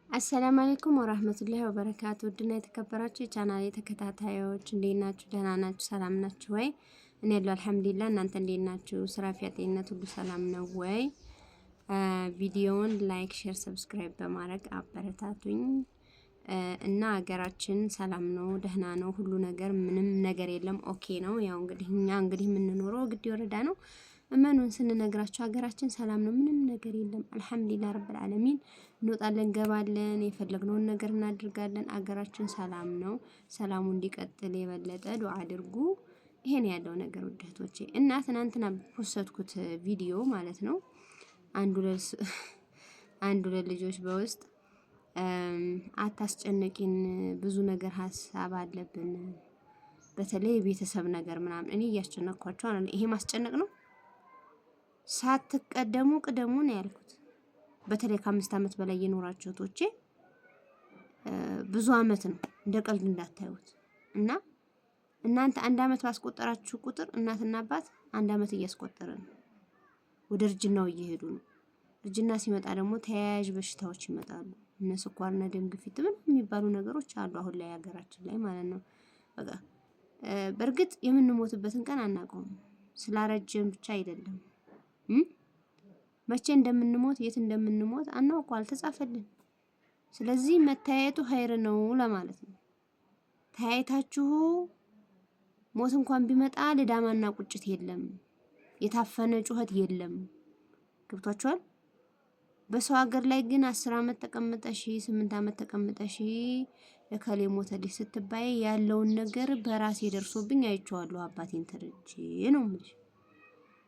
አሰላሙ አለይኩም ወራህመቱላሂ ወበረካቱ ድና የተከበራችሁ የቻናሌ ተከታታዮች እንዴት ናችሁ? ደህና ናችሁ? ሰላም ናችሁ ወይ? እኔ ያለው አልሐምዱሊላህ። እናንተ እንዴት ናችሁ? ስራ ጤንነት ሁሉ ሰላም ነው ወይ? ቪዲዮውን ላይክ፣ ሼር፣ ሰብስክራይብ በማድረግ አበረታቱኝ እና ሀገራችን ሰላም ነው፣ ደህና ነው፣ ሁሉ ነገር ምንም ነገር የለም ኦኬ ነው። ያው እኛ የምንኖረው ግዲ ወረዳ ነው። እመኑን ስንነግራችሁ ሀገራችን ሰላም ነው፣ ምንም ነገር የለም። አልሐምዱሊላህ ረብል ዓለሚን እንወጣለን ገባለን፣ የፈለግነውን ነገር እናድርጋለን። ሀገራችን ሰላም ነው። ሰላሙ እንዲቀጥል የበለጠ ዱዓ አድርጉ። ይሄን ያለው ነገር ውደቶቼ እና ትናንትና ፖስትኩት ቪዲዮ ማለት ነው። አንዱ ለልጆች በውስጥ አታስጨንቂን፣ ብዙ ነገር ሀሳብ አለብን፣ በተለይ የቤተሰብ ነገር ምናምን። እኔ እያስጨነቅኳቸው አለ። ይሄ ማስጨነቅ ነው። ሳትቀደሙ ቅደሙ ነው ያልኩት። በተለይ ከ5 ዓመት በላይ የኖራችሁ ቶቼ ብዙ አመት ነው፣ እንደ ቀልድ እንዳታዩት። እና እናንተ 1 አመት ባስቆጠራችሁ ቁጥር እናትና አባት 1 አመት እያስቆጠረ ነው፣ ወደ እርጅናው እየሄዱ ነው። እርጅና ሲመጣ ደግሞ ተያያዥ በሽታዎች ይመጣሉ። እነ ስኳርና ደም ግፊት ምን የሚባሉ ነገሮች አሉ አሁን ላይ ሀገራችን ላይ ማለት ነው። በቃ በእርግጥ የምንሞትበትን ቀን አናውቀውም። ስላረጀን ብቻ አይደለም መቼ እንደምንሞት የት እንደምንሞት አናውቀው፣ አልተጻፈልን። ስለዚህ መታየቱ ኸይር ነው ለማለት ነው። ታያይታችሁ ሞት እንኳን ቢመጣ ለዳማና ቁጭት የለም፣ የታፈነ ጩኸት የለም። ገብቷችኋል? በሰው ሀገር ላይ ግን 10 አመት ተቀምጠሽ 8 አመት ተቀምጠሽ ለከሌ ሞተልሽ ስትባይ ያለውን ነገር በራሴ ደርሶብኝ አይቼዋለሁ። አባቴን ተረጄ ነው የምልሽ።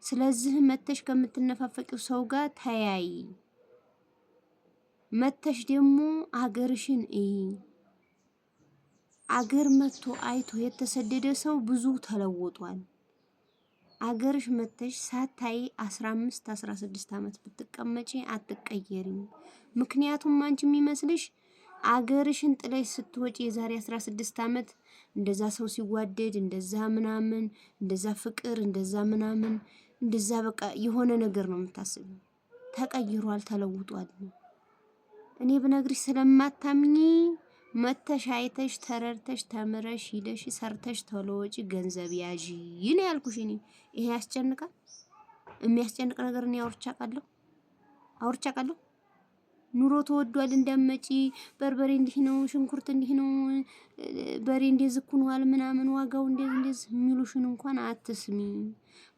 ስለዚህ መተሽ ከምትነፋፈቂው ሰው ጋር ተያይ። መተሽ ደግሞ አገርሽን አገር መጥቶ አይቶ የተሰደደ ሰው ብዙ ተለውጧል። አገርሽ መተሽ ሳታይ 15 16 አመት ብትቀመጪ አትቀየሪም። ምክንያቱም አንቺ የሚመስልሽ አገርሽን ጥለሽ ስትወጪ የዛሬ 16 አመት እንደዛ ሰው ሲዋደድ እንደዛ ምናምን እንደዛ ፍቅር እንደዛ ምናምን እንደዛ በቃ የሆነ ነገር ነው የምታስበው። ተቀይሯል፣ ተለውጧል። እኔ ብነግርሽ ስለማታምኚ መተሽ አይተሽ ተረድተሽ ተምረሽ ሂደሽ ሰርተሽ ተለወጪ፣ ገንዘብ ያዢ ነው ያልኩሽ። እኔ ይሄ ያስጨንቃል? የሚያስጨንቅ ነገር እኔ አውርቻ ቃለሁ። ኑሮ ተወዷል እንደመጪ በርበሬ እንዲህ ነው፣ ሽንኩርት እንዲህ ነው፣ በሬ እንደዚህ ሆኗል ምናምን ዋጋው እንደዚህ የሚሉሽን እንኳን አትስሚ።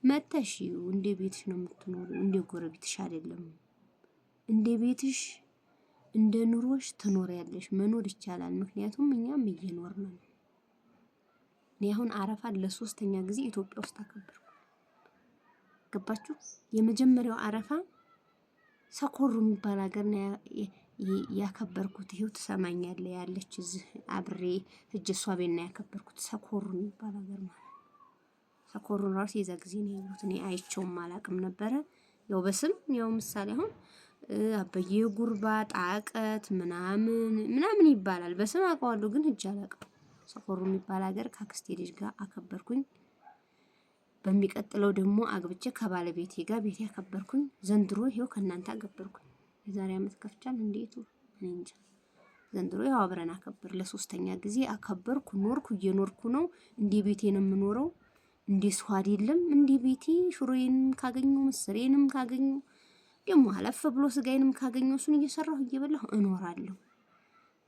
መተሽ እንደ ቤትሽ ነው የምትኖሪው፣ እንደ ጎረቤትሽ አይደለም። እንደ ቤትሽ እንደ ኑሮሽ ትኖሪያለሽ። መኖር ይቻላል። ምክንያቱም እኛም እየኖርን ነው። እኔ አሁን አረፋን ለ3ኛ ጊዜ ኢትዮጵያ ውስጥ አከበርኩ። ገባችሁ? የመጀመሪያው አረፋ ሰኮሩ የሚባል ሀገር ነው ያከበርኩት። ይሄው ትሰማኛለህ ያለች እዚህ አብሬ እጅ እሷ ቤት ነው ያከበርኩት። ሰኮሩ የሚባል ሀገር ማለት ሰኮሩን ራሱ የዛ ጊዜ ነው ያሉት። እኔ አይቼውም አላቅም ነበረ። ያው በስም ያው ምሳሌ አሁን አበየ ጉርባ ጣቀት ምናምን ይባላል። በስም አውቀዋለሁ ግን እጅ አላቅም። ሰኮሩ የሚባል ሀገር ከአክስቴ ልጅ ጋር አከበርኩኝ። በሚቀጥለው ደግሞ አግብቼ ከባለቤቴ ጋር ቤት ያከበርኩኝ። ዘንድሮ ይሄው ከናንተ አከበርኩኝ። የዛሬ አመት ከፍቻል እንዴቱ እኔ እንጃ። ዘንድሮ ያው አብረን አከበር ለ3ኛ ጊዜ አከበርኩ። ኖርኩ፣ እየኖርኩ ነው። እንዴ ቤቴን የምኖረው እንዴ ሰው አይደለም። እንዴ ቤቴ ሽሮዬንም ካገኘው ምስሬንም ካገኘው ደግሞ አለፍ ብሎ ስጋዬንም ካገኘው እሱን እየሰራሁ እየበላሁ እኖራለሁ።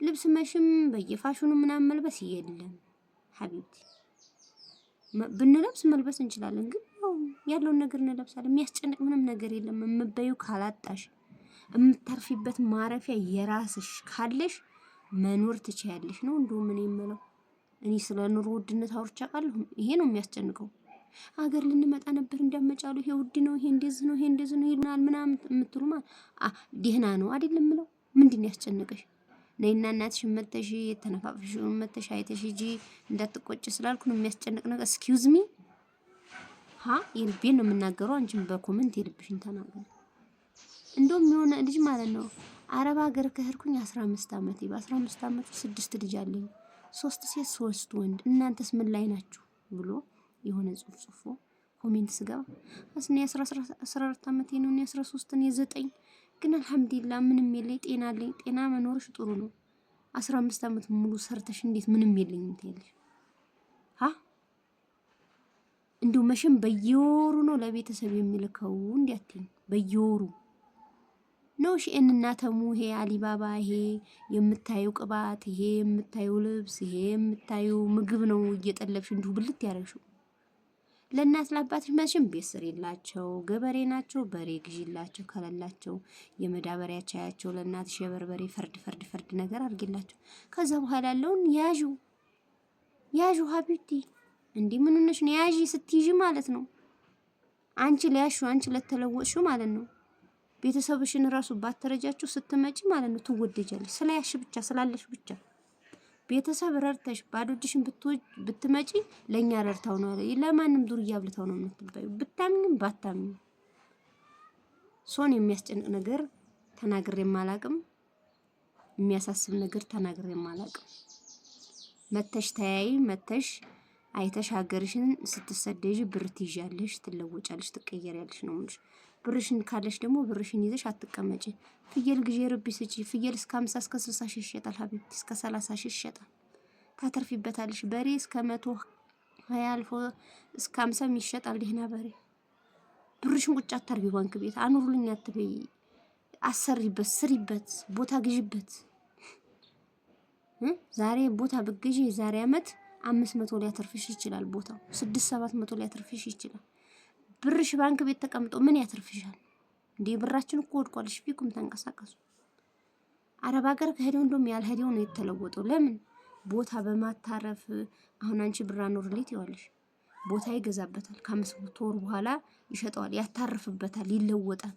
ልብስ መሽም በየፋሽኑ ምናምን መልበስ የለም ሀቢብቲ። ብንለብስ መልበስ እንችላለን፣ ግን ያለውን ነገር እንለብሳለን። የሚያስጨንቅ ምንም ነገር የለም። የምትበዩ ካላጣሽ የምታርፊበት ማረፊያ የራስሽ ካለሽ መኖር ትችያለሽ ነው። እንደውም እኔ የምለው እኔ ስለ ኑሮ ውድነት አውርቻ ቃለሁ። ይሄ ነው የሚያስጨንቀው። ሀገር ልንመጣ ነበር እንደመጫሉ ይሄ ውድ ነው፣ ይሄ እንደዚህ ነው፣ ይሄ እንደዚህ ነው ይሉናል ምናምን የምትሉ ማለት ደህና ነው አይደለም የምለው። ምንድን ነው ያስጨንቀሽ? ነይና እናትሽ መተሽ ተነፋፍሽ መተሽ አይተሽ ሂጂ እንዳትቆጭ ስላልኩ ነው የሚያስጨንቅ ነገር። ኤክስኪውዝ ሚ የልቤን ነው የምናገረው። አንቺም በኮሜንት የልብሽን ተናገሪ። እንደውም የሆነ ልጅ ማለት ነው አረብ ሀገር ከሄድኩኝ 15 አመት በ15 አመት 6 ልጅ አለኝ፣ 3 ሴት 3 ወንድ። እናንተስ ምን ላይ ናችሁ ብሎ የሆነ ጽፎ ኮሜንት ስገባ አስኔ 14 አመቴ ነው፣ 13 ነው፣ 9 ግን አልሐምዱሊላህ ምንም የለኝ፣ ጤና አለኝ። ጤና መኖርሽ ጥሩ ነው። 15 ዓመት ሙሉ ሰርተሽ እንዴት ምንም የለኝም ትያለሽ? እንዲሁ መቼም በየወሩ ነው ለቤተሰብ የሚልከው እንዲያትኝ በየወሩ ነው። ሺኤን እና ተሙ፣ ይሄ አሊባባ፣ ይሄ የምታዩ ቅባት፣ ይሄ የምታዩ ልብስ፣ ይሄ የምታዩ ምግብ ነው እየጠለብሽ እንዲሁ ብልት ያደረግሽው። ለእናት ለአባትሽ መቼም ቤት ስሪላቸው፣ ገበሬ ናቸው፣ በሬ ግዢላቸው፣ ከሌላቸው የመዳበሪያ ቻያቸው ለእናትሽ የበርበሬ ፈርድ ነገር አድርጊላቸው። ከዛ በኋላ ያለውን ያዡ ሀቢብቲ። እንዲህ ምን ሆነሽ ነው? ያዢ ስትይዢ ማለት ነው አንቺ ለያሹ፣ አንቺ ለተለወጥሽው ማለት ነው። ቤተሰብሽን ራሱ ባትረጃችሁ ስትመጪ ማለት ነው ትወደጃለሽ። ስለያሽ ብቻ ስላለሽ ብቻ ቤተሰብ ረድተሽ ባዶ እጅሽን ብትመጪ ለኛ ረድታው ነው። ለማንም ዱርያ ብልታው ነው የምትባዩ። ብታምኝም ባታምኝም ሶን የሚያስጨንቅ ነገር ተናግሬ ማላቅም፣ የሚያሳስብ ነገር ተናግሬ ማላቅም። መተሽ ተያይ መተሽ አይተሽ ሀገርሽን ስትሰደጂ ብር ትይዣለሽ፣ ትለወጫለሽ፣ ትቀየሪያለሽ ነው እንጂ ብርሽን ካለሽ ደግሞ ብርሽን ይዘሽ አትቀመጪ። ፍየል ግዢ ርቢ ስጪ። ፍየል እስከ 50 እስከ 60 ሺህ ይሸጣል ሀቢብቲ፣ እስከ 30 ሺህ ይሸጣል። ታተርፊበታለሽ። በሬ እስከ 120 አልፎ እስከ 50 ይሸጣል። ደህና በሬ። ብርሽን ቁጭ አታርጊ ባንክ ቤት አኑሩልኝ አትበይ። አሰሪበት፣ ስሪበት፣ ቦታ ግዢበት። ዛሬ ቦታ ብትገዢ ዛሬ አመት 500 ሊያተርፍሽ ይችላል። ቦታው 600-700 ሊያተርፍሽ ይችላል። ብርሽ ባንክ ቤት ተቀምጦ ምን ያተርፍሻል እንዴ? ብራችን እኮ ወድቋል። ፊኩም ተንቀሳቀሱ። አረብ ሀገር ከሄደው እንደውም ያልሄደው ነው የተለወጠው። ለምን? ቦታ በማታረፍ። አሁን አንቺ ብር አኖርልኝ ይዋልሽ፣ ቦታ ይገዛበታል። ከ5 ወር በኋላ ይሸጠዋል፣ ያታርፍበታል፣ ይለወጣል።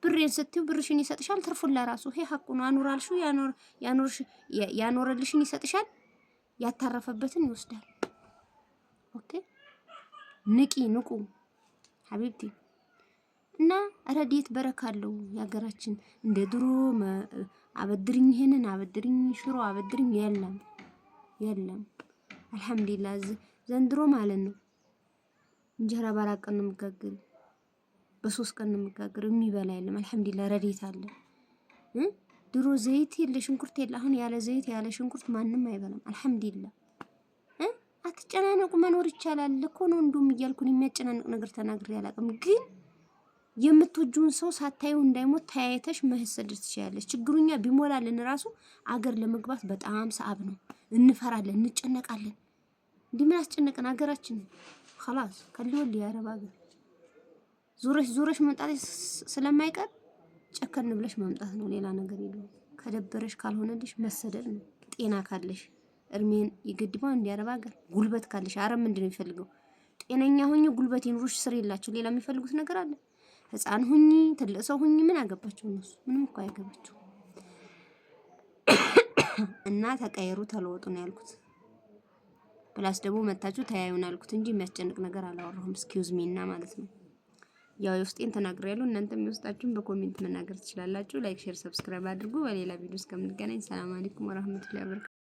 ብሬን ስትዩ ብርሽን ይሰጥሻል። ትርፉን ለራሱ ይሄ ሐቁ ነው። አኖራልሹ ያኖረልሽን ይሰጥሻል፣ ያታረፈበትን ይወስዳል። ኦኬ ንቁ ሀቢብቲ። እና ረዲት በረካለው ያገራችን እንደ ድሮ አበድርኝ ይሄንን አበድርኝ ሽሮ አበድርኝ የለም። አልሐምዱሊላህ ዘንድሮ ማለት ነው እንጀራ በ4 ቀን ነው የምጋግር፣ በ3 ቀን ነው የምጋግር። የሚበላ የለም። አልሐምዱሊላህ ረዲት አለ። ድሮ ዘይት የለ ሽንኩርት የለ። አሁን ያለ ዘይት ያለ ሽንኩርት ማንም አይበላም። አልሐምዱሊላህ። አትጨናነቁ፣ መኖር ይቻላል እኮ ነው። እንደውም እያልኩኝ የሚያጨናንቅ ነገር ተናግሬ አላውቅም። ግን የምትወጂውን ሰው ሳታዩ እንዳይሞት ተያይተሽ መሰደድ ትችያለሽ። ችግሩኛ ቢሞላልን ራሱ አገር ለመግባት በጣም ሰዓብ ነው። እንፈራለን፣ እንጨነቃለን። እንዲህ ምን አስጨነቀን? አገራችን خلاص ከሊወል ያረብ አገር ዙረሽ መምጣት ስለማይቀር ጨከን ብለሽ መምጣት ነው። ሌላ ነገር የለውም። ከደበረሽ ካልሆነልሽ መሰደድ ነው። ጤና ካለሽ እርሜን ይገድባው እንዲያረብ አገር። ጉልበት ካለሽ አረብ ምንድነው የሚፈልገው? ጤነኛ ሁኚ፣ ጉልበት ይኑርሽ፣ ስር የላቸው። ሌላ የሚፈልጉት ነገር አለ? ህፃን ሁኚ፣ ትልቅ ሰው ሁኚ፣ ምን አገባቸው እነሱ? ምንም እኮ አይገባቸው። እና ተቀየሩ፣ ተለወጡ ነው ያልኩት። ፕላስ ደግሞ መታችሁ ተያዩን አልኩት እንጂ የሚያስጨንቅ ነገር አላወራሁም። ኤክስኪውዝ ሚ እና ማለት ነው። ያው የውስጤን ተናግሬያለሁ። እናንተም የውስጣችሁን በኮሜንት መናገር ትችላላችሁ። ላይክ፣ ሼር፣ ሰብስክራይብ አድርጉ። በሌላ ቪዲዮ እስከምንገናኝ ሰላም አለይኩም ወራህመቱላሂ ወበረካቱ።